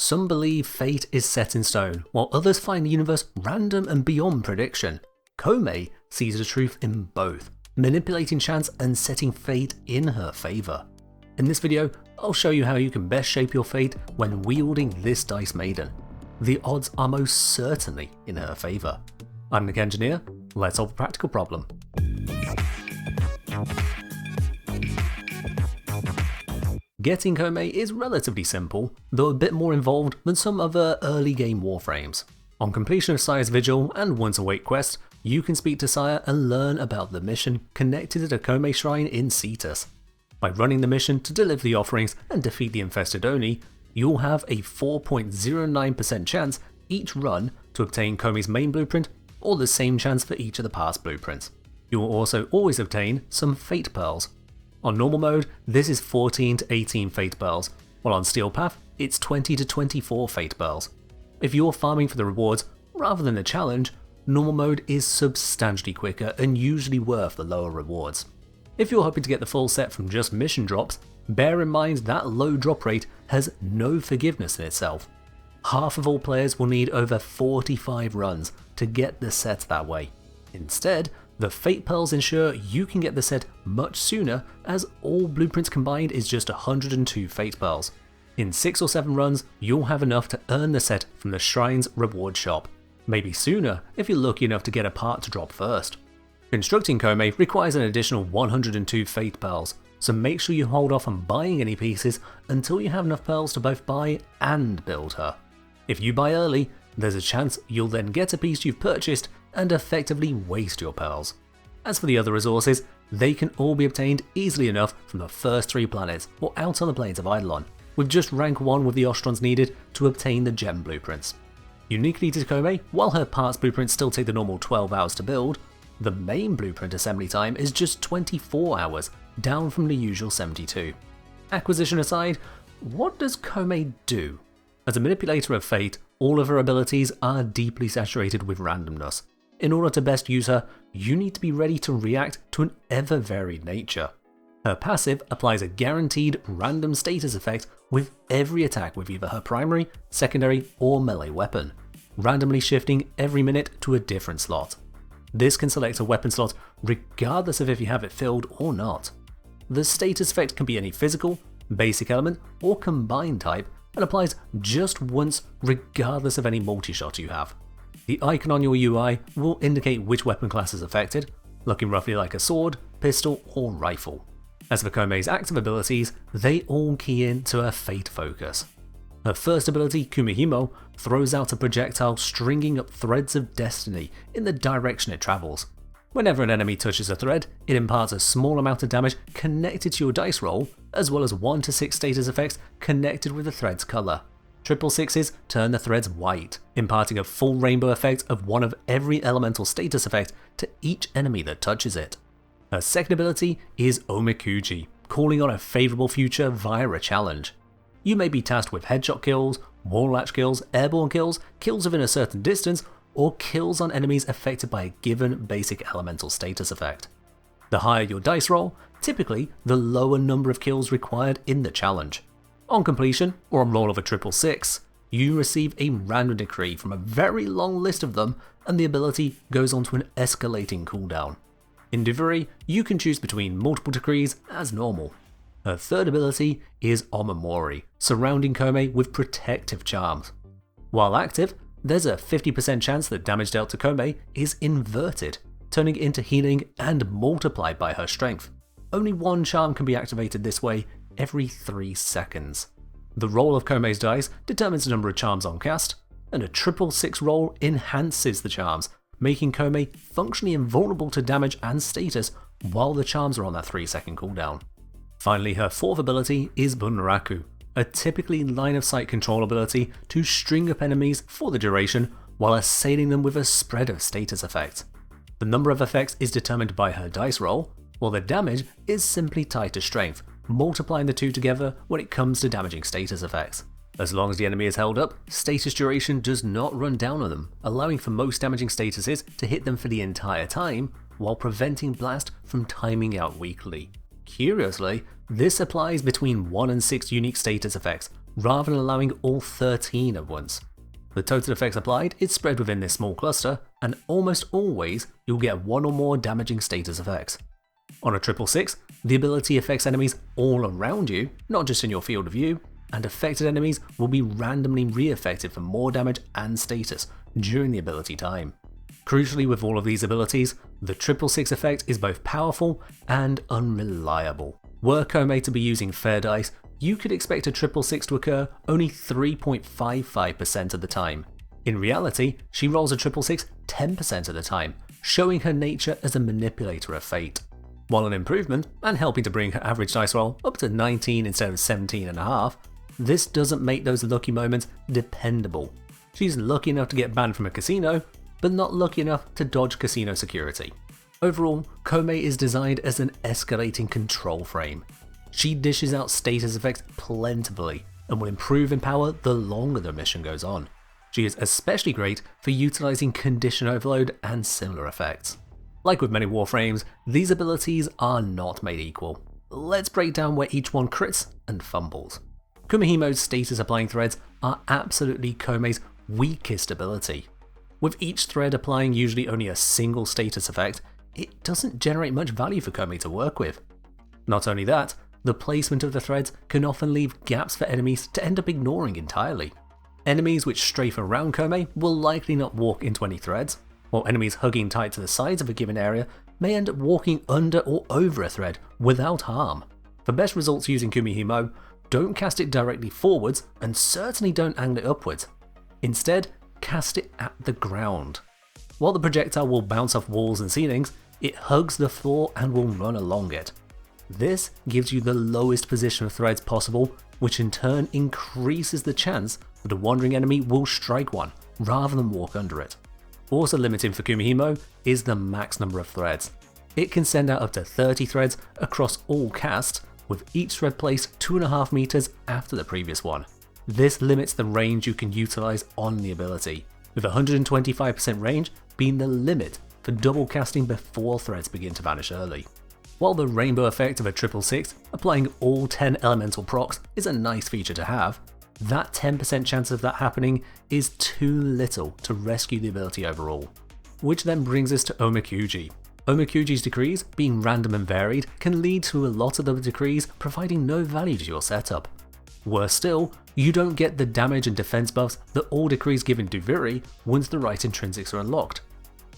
Some believe fate is set in stone, while others find the universe random and beyond prediction. Koumei sees the truth in both, manipulating chance and setting fate in her favour. In this video, I'll show you how you can best shape your fate when wielding this Dice Maiden. The odds are most certainly in her favour. I'm Nick Engineer, let's solve a practical problem. Getting Koumei is relatively simple, though a bit more involved than some other early game warframes. On completion of Sire's Vigil and Once Awake quest, you can speak to Sire and learn about the mission connected to the Koumei Shrine in Cetus. By running the mission to deliver the offerings and defeat the infested Oni, you'll have a 4.09% chance each run to obtain Koumei's main blueprint, or the same chance for each of the past blueprints. You will also always obtain some Fate Pearls. On normal mode, this is 14 to 18 Fate Pearls, while on Steel Path, it's 20 to 24 Fate Pearls. If you're farming for the rewards rather than the challenge, normal mode is substantially quicker and usually worth the lower rewards. If you're hoping to get the full set from just mission drops, bear in mind that low drop rate has no forgiveness in itself. Half of all players will need over 45 runs to get the set that way. Instead, the Fate Pearls ensure you can get the set much sooner, as all blueprints combined is just 102 Fate Pearls. In 6 or 7 runs, you'll have enough to earn the set from the Shrine's reward shop. Maybe sooner if you're lucky enough to get a part to drop first. Constructing Koumei requires an additional 102 Fate Pearls, so make sure you hold off on buying any pieces until you have enough pearls to both buy and build her. If you buy early, there's a chance you'll then get a piece you've purchased and effectively waste your pearls. As for the other resources, they can all be obtained easily enough from the first 3 planets or out on the plains of Eidolon, with just rank 1 with the Ostrons needed to obtain the gem blueprints. Uniquely to Koumei, while her parts blueprints still take the normal 12 hours to build, the main blueprint assembly time is just 24 hours, down from the usual 72. Acquisition aside, what does Koumei do? As a manipulator of fate, all of her abilities are deeply saturated with randomness. In order to best use her, you need to be ready to react to an ever-varied nature. Her passive applies a guaranteed random status effect with every attack with either her primary, secondary, or melee weapon, randomly shifting every minute to a different slot. This can select a weapon slot regardless of if you have it filled or not. The status effect can be any physical, basic element, or combined type, and applies just once regardless of any multi-shot you have. The icon on your UI will indicate which weapon class is affected, looking roughly like a sword, pistol, or rifle. As for Koumei's active abilities, they all key in to her fate focus. Her first ability, Kumihimo, throws out a projectile stringing up threads of destiny in the direction it travels. Whenever an enemy touches a thread, it imparts a small amount of damage connected to your dice roll, as well as 1 to 6 status effects connected with the thread's colour. Triple sixes turn the threads white, imparting a full rainbow effect of one of every elemental status effect to each enemy that touches it. Her second ability is Omikuji, calling on a favourable future via a challenge. You may be tasked with headshot kills, wall latch kills, airborne kills, kills within a certain distance, or kills on enemies affected by a given basic elemental status effect. The higher your dice roll, typically the lower number of kills required in the challenge. On completion, or on roll of a triple six, you receive a random decree from a very long list of them, and the ability goes on to an escalating cooldown. In Duviri, you can choose between multiple decrees as normal. Her third ability is Omamori, surrounding Koumei with protective charms. While active, there's a 50% chance that damage dealt to Koumei is inverted, turning it into healing and multiplied by her strength. Only one charm can be activated this way every 3 seconds. The roll of Koumei's dice determines the number of charms on cast, and a triple six roll enhances the charms, making Koumei functionally invulnerable to damage and status while the charms are on that 3-second cooldown. Finally, her fourth ability is Bunraku, a typically line of sight control ability to string up enemies for the duration while assailing them with a spread of status effects. The number of effects is determined by her dice roll, while the damage is simply tied to strength, multiplying the two together when it comes to damaging status effects. As long as the enemy is held up, status duration does not run down on them, allowing for most damaging statuses to hit them for the entire time, while preventing blast from timing out weakly. Curiously, this applies between 1 and 6 unique status effects, rather than allowing all 13 at once. The total effects applied is spread within this small cluster, and almost always you'll get one or more damaging status effects. On a 666, the ability affects enemies all around you, not just in your field of view, and affected enemies will be randomly re-affected for more damage and status during the ability time. Crucially, with all of these abilities, the 666 effect is both powerful and unreliable. Were Kome to be using fair dice, you could expect a 666 to occur only 3.55% of the time. In reality, she rolls a 666 10% of the time, showing her nature as a manipulator of fate. While an improvement, and helping to bring her average dice roll up to 19 instead of 17.5, this doesn't make those lucky moments dependable. She's lucky enough to get banned from a casino, but not lucky enough to dodge casino security. Overall, Kome is designed as an escalating control frame. She dishes out status effects plentifully, and will improve in power the longer the mission goes on. She is especially great for utilizing condition overload and similar effects. Like with many Warframes, these abilities are not made equal. Let's break down where each one crits and fumbles. Kumihimo's status applying threads are absolutely Kome's weakest ability. With each thread applying usually only a single status effect, it doesn't generate much value for Kome to work with. Not only that, the placement of the threads can often leave gaps for enemies to end up ignoring entirely. Enemies which strafe around Kome will likely not walk into any threads, while enemies hugging tight to the sides of a given area may end up walking under or over a thread without harm. For best results using Kumihimo, don't cast it directly forwards and certainly don't angle it upwards. Instead, cast it at the ground. While the projectile will bounce off walls and ceilings, it hugs the floor and will run along it. This gives you the lowest position of threads possible, which in turn increases the chance that a wandering enemy will strike one, rather than walk under it. Also limiting for Kumihimo is the max number of threads. It can send out up to 30 threads across all casts, with each thread placed 2.5 meters after the previous one. This limits the range you can utilize on the ability, with 125% range being the limit for double casting before threads begin to vanish early. While the rainbow effect of a 666, applying all 10 elemental procs, is a nice feature to have, that 10% chance of that happening is too little to rescue the ability overall. Which then brings us to Omokuji. Omokuji's decrees, being random and varied, can lead to a lot of the decrees providing no value to your setup. Worse still, you don't get the damage and defense buffs that all decrees give in Duviri once the right intrinsics are unlocked.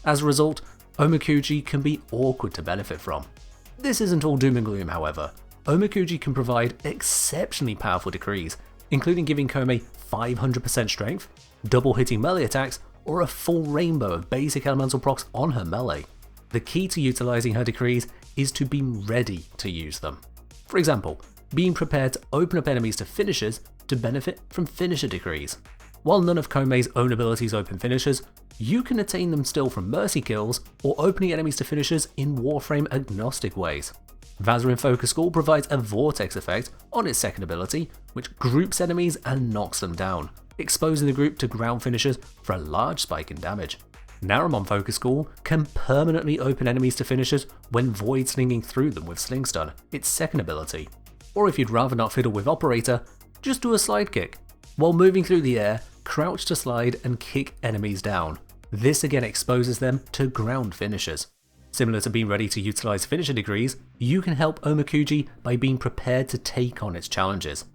As a result, Omokuji can be awkward to benefit from. This isn't all doom and gloom, however. Omokuji can provide exceptionally powerful decrees, including giving Kome 500% strength, double hitting melee attacks, or a full rainbow of basic elemental procs on her melee. The key to utilizing her decrees is to be ready to use them. For example, being prepared to open up enemies to finishers to benefit from finisher decrees. While none of Kome's own abilities open finishers, you can attain them still from mercy kills or opening enemies to finishers in Warframe agnostic ways. Vazarin Focus School provides a vortex effect on its second ability, which groups enemies and knocks them down, exposing the group to ground finishers for a large spike in damage. Naramon Focus School can permanently open enemies to finishers when void slinging through them with Sling Stun, its second ability. Or if you'd rather not fiddle with Operator, just do a slide kick. While moving through the air, crouch to slide and kick enemies down. This again exposes them to ground finishers. Similar to being ready to utilize finisher decrees, you can help Omokuji by being prepared to take on its challenges.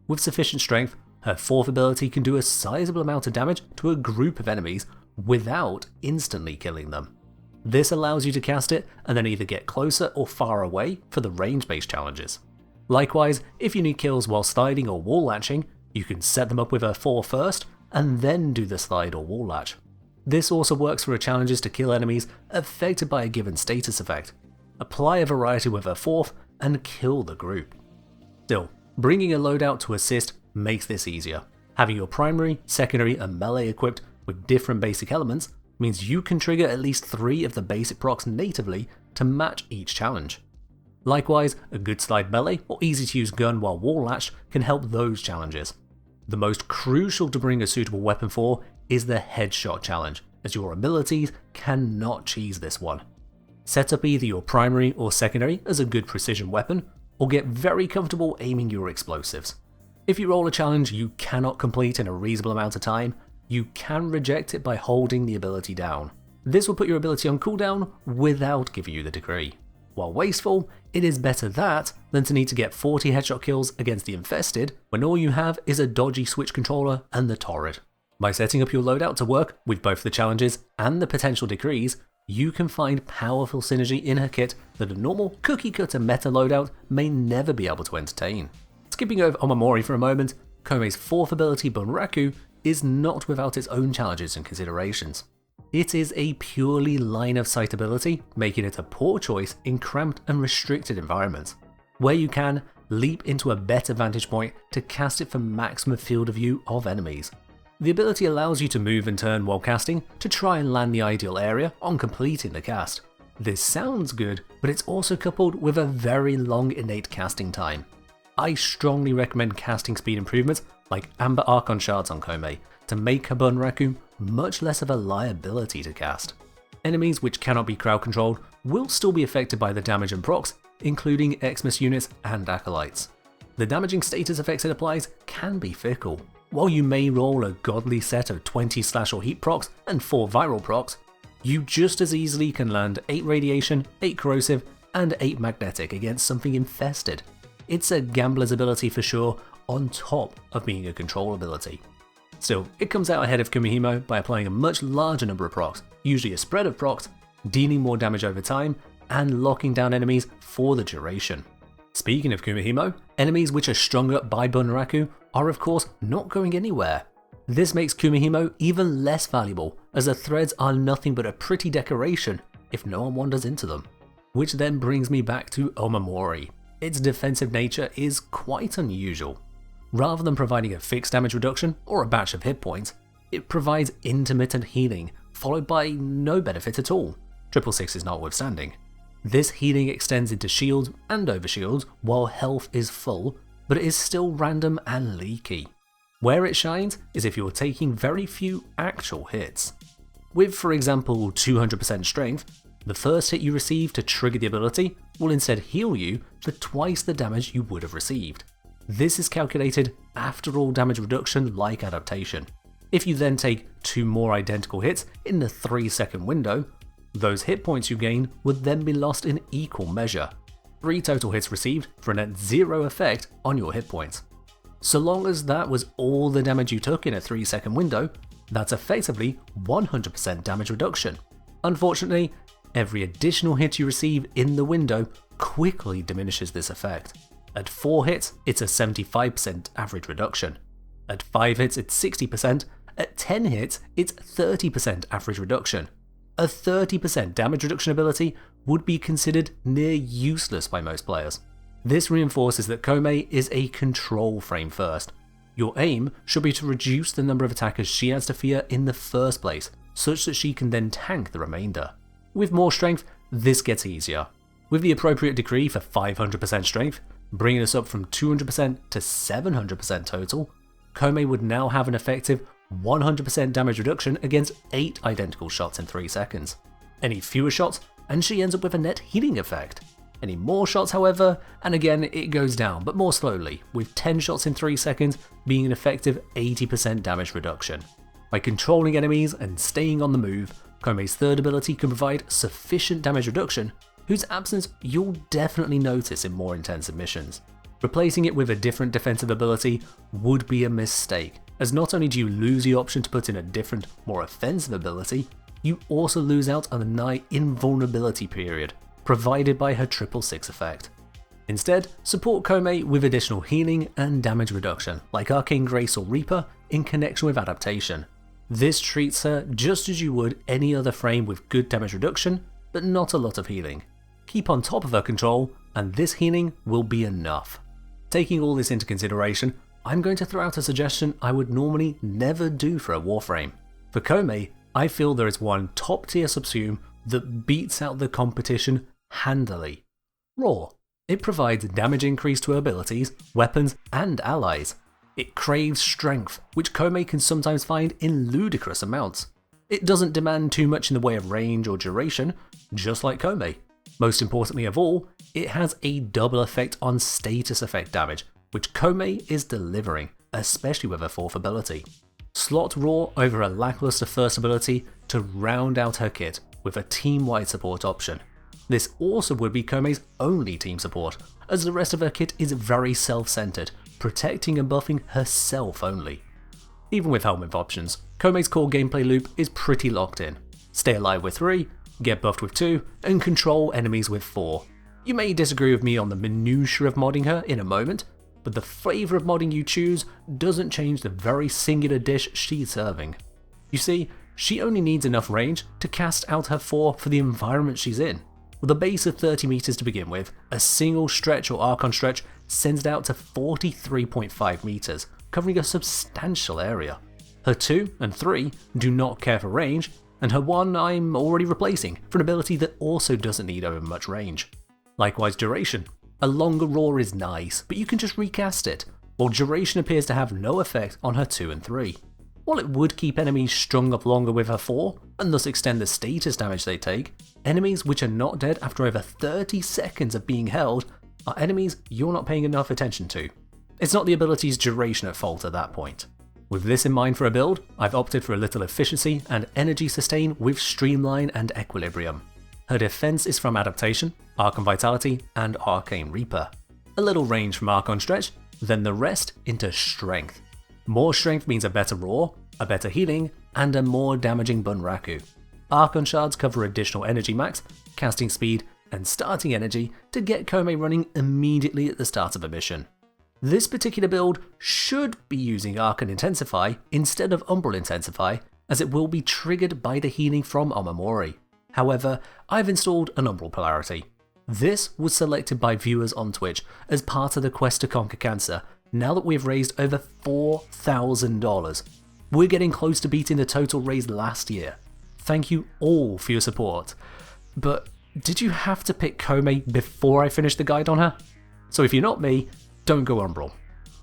With sufficient strength, her fourth ability can do a sizable amount of damage to a group of enemies without instantly killing them. This allows you to cast it and then either get closer or far away for the range-based challenges. Likewise, if you need kills while sliding or wall latching, you can set them up with her 4 first and then do the slide or wall latch. This also works for her challenges to kill enemies affected by a given status effect. Apply a variety with her 4th and kill the group. Still, bringing a loadout to assist makes this easier. Having your primary, secondary and melee equipped with different basic elements means you can trigger at least 3 of the basic procs natively to match each challenge. Likewise, a good slide melee or easy to use gun while wall latched can help those challenges. The most crucial to bring a suitable weapon for is the headshot challenge, as your abilities cannot cheese this one. Set up either your primary or secondary as a good precision weapon, or get very comfortable aiming your explosives. If you roll a challenge you cannot complete in a reasonable amount of time, you can reject it by holding the ability down. This will put your ability on cooldown without giving you the decree. While wasteful, it is better that than to need to get 40 headshot kills against the infested when all you have is a dodgy Switch controller and the Torrid. By setting up your loadout to work with both the challenges and the potential decrees, you can find powerful synergy in her kit that a normal cookie cutter meta loadout may never be able to entertain. Skipping over Omamori for a moment, Komei's 4th ability Bunraku is not without its own challenges and considerations. It is a purely line of sight ability, making it a poor choice in cramped and restricted environments. Where you can, leap into a better vantage point to cast it for maximum field of view of enemies. The ability allows you to move and turn while casting to try and land the ideal area on completing the cast. This sounds good, but it's also coupled with a very long innate casting time. I strongly recommend casting speed improvements like Amber Archon Shards on Komei to make her Bunraku much less of a liability to cast. Enemies which cannot be crowd controlled will still be affected by the damage and procs, including Xmas units and acolytes. The damaging status effects it applies can be fickle. While you may roll a godly set of 20 slash or heat procs and 4 viral procs, you just as easily can land 8 radiation, 8 corrosive, and 8 magnetic against something infested. It's a gambler's ability for sure, on top of being a control ability. Still, it comes out ahead of Kumihimo by applying a much larger number of procs, usually a spread of procs, dealing more damage over time, and locking down enemies for the duration. Speaking of Kumihimo, enemies which are strung up by Bunraku are of course not going anywhere. This makes Kumihimo even less valuable, as the threads are nothing but a pretty decoration if no one wanders into them. Which then brings me back to Omamori. Its defensive nature is quite unusual. Rather than providing a fixed damage reduction or a batch of hit points, it provides intermittent healing, followed by no benefit at all, 666 notwithstanding. This healing extends into shields and overshields while health is full, but it is still random and leaky. Where it shines is if you're taking very few actual hits. With, for example, 200% strength, the first hit you receive to trigger the ability will instead heal you for twice the damage you would have received. This is calculated after all damage reduction like adaptation. If you then take 2 more identical hits in the 3-second window, those hit points you gain would then be lost in equal measure. 3 total hits received for a net 0 effect on your hit points. So long as that was all the damage you took in a 3-second window, that's effectively 100% damage reduction. Unfortunately, every additional hit you receive in the window quickly diminishes this effect. At 4 hits, it's a 75% average reduction. At 5 hits, it's 60%. At 10 hits, it's 30% average reduction. A 30% damage reduction ability would be considered near useless by most players. This reinforces that Komei is a control frame first. Your aim should be to reduce the number of attackers she has to fear in the first place, such that she can then tank the remainder. With more strength, this gets easier. With the appropriate decree for 500% strength, bringing us up from 200% to 700% total, Komei would now have an effective 100% damage reduction against 8 identical shots in 3 seconds. Any fewer shots, and she ends up with a net healing effect. Any more shots, however, and again it goes down, but more slowly, with 10 shots in 3 seconds being an effective 80% damage reduction. By controlling enemies and staying on the move, Komei's third ability can provide sufficient damage reduction, whose absence you'll definitely notice in more intensive missions. Replacing it with a different defensive ability would be a mistake, as not only do you lose the option to put in a different, more offensive ability, you also lose out on the nigh invulnerability period provided by her 666 effect. Instead, support Komei with additional healing and damage reduction, like Arcane Grace or Reaper, in connection with adaptation. This treats her just as you would any other frame with good damage reduction, but not a lot of healing. Keep on top of her control, and this healing will be enough. Taking all this into consideration, I'm going to throw out a suggestion I would normally never do for a Warframe. For Komei, I feel there is one top tier subsume that beats out the competition handily. Raw. It provides damage increase to her abilities, weapons, and allies. It craves strength, which Komei can sometimes find in ludicrous amounts. It doesn't demand too much in the way of range or duration, just like Komei. Most importantly of all, it has a double effect on status effect damage, which Komei is delivering, especially with her 4th ability. Slot Raw over a lackluster first ability to round out her kit with a team-wide support option. This also would be Komei's only team support, as the rest of her kit is very self-centered, protecting and buffing herself only. Even with helmet options, Komei's core gameplay loop is pretty locked in. Stay alive with 3, get buffed with 2, and control enemies with 4. You may disagree with me on the minutiae of modding her in a moment, but the flavour of modding you choose doesn't change the very singular dish she's serving. You see, she only needs enough range to cast out her 4 for the environment she's in. With a base of 30 meters to begin with, a single stretch or Archon stretch sends it out to 43.5 meters, covering a substantial area. Her 2 and 3 do not care for range, and her 1 I'm already replacing for an ability that also doesn't need over much range. Likewise duration. A longer roar is nice, but you can just recast it, while duration appears to have no effect on her 2 and 3. While it would keep enemies strung up longer with her 4, and thus extend the status damage they take, enemies which are not dead after over 30 seconds of being held are enemies you're not paying enough attention to. It's not the ability's duration at fault at that point. With this in mind for a build, I've opted for a little efficiency and energy sustain with Streamline and Equilibrium. Her defense is from Adaptation, Archon Vitality, and Arcane Reaper. A little range from Archon Stretch, then the rest into Strength. More strength means a better roar, a better healing, and a more damaging Bunraku. Archon Shards cover additional energy max, casting speed, and starting energy to get Komei running immediately at the start of a mission. This particular build should be using Archon Intensify instead of Umbral Intensify, as it will be triggered by the healing from Omamori. However, I've installed an Umbral Polarity. This was selected by viewers on Twitch as part of the quest to conquer cancer, now that we've raised over $4,000. We're getting close to beating the total raised last year. Thank you all for your support. But did you have to pick Komei before I finished the guide on her? So if you're not me, don't go Umbral.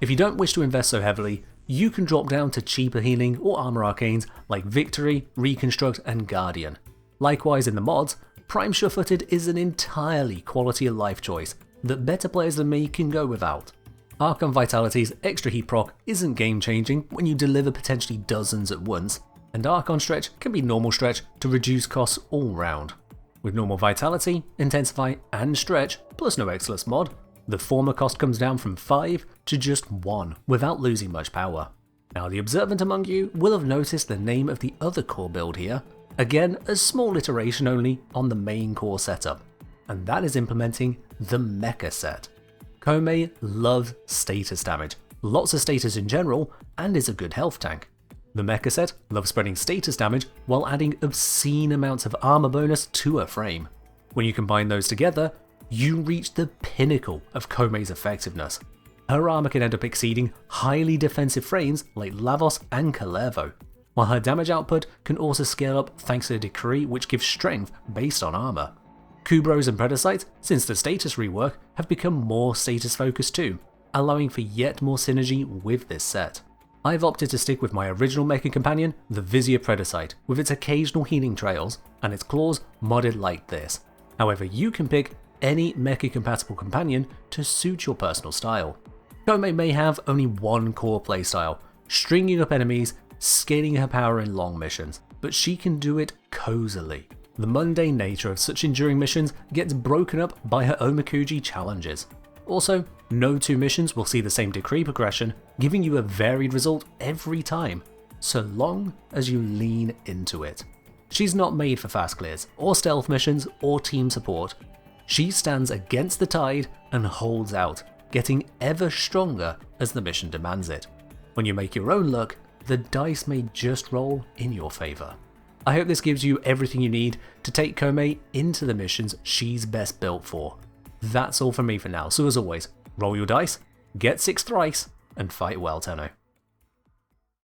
If you don't wish to invest so heavily, you can drop down to cheaper healing or armor arcanes like Victory, Reconstruct, and Guardian. Likewise in the mods, Prime Surefooted is an entirely quality of life choice that better players than me can go without. Archon Vitality's extra heat proc isn't game changing when you deliver potentially dozens at once, and Archon Stretch can be normal stretch to reduce costs all round. With normal Vitality, Intensify, and Stretch, plus no Excellence mod, the former cost comes down from 5 to just 1 without losing much power. Now the observant among you will have noticed the name of the other core build here. Again, a small iteration only on the main core setup, and that is implementing the Mecha set. Komei loves status damage, lots of status in general, and is a good health tank. The Mecha set loves spreading status damage while adding obscene amounts of armor bonus to her frame. When you combine those together, you reach the pinnacle of Komei's effectiveness. Her armor can end up exceeding highly defensive frames like Lavos and Kalervo, while her damage output can also scale up thanks to a decree which gives strength based on armor. Kubros and Predasites, since the status rework, have become more status focused too, allowing for yet more synergy with this set. I've opted to stick with my original Mecha companion, the Vizier Predasite, with its occasional healing trails and its claws modded like this. However, you can pick any Mecha compatible companion to suit your personal style. Komei may have only one core playstyle, stringing up enemies, scaling her power in long missions, but she can do it cozily. The mundane nature of such enduring missions gets broken up by her Omakuji challenges. Also, no two missions will see the same decree progression, giving you a varied result every time, so long as you lean into it. She's not made for fast clears, or stealth missions, or team support. She stands against the tide and holds out, getting ever stronger as the mission demands it. When you make your own luck, the dice may just roll in your favour. I hope this gives you everything you need to take Komei into the missions she's best built for. That's all from me for now, so as always, roll your dice, get 6 thrice, and fight well, Tenno.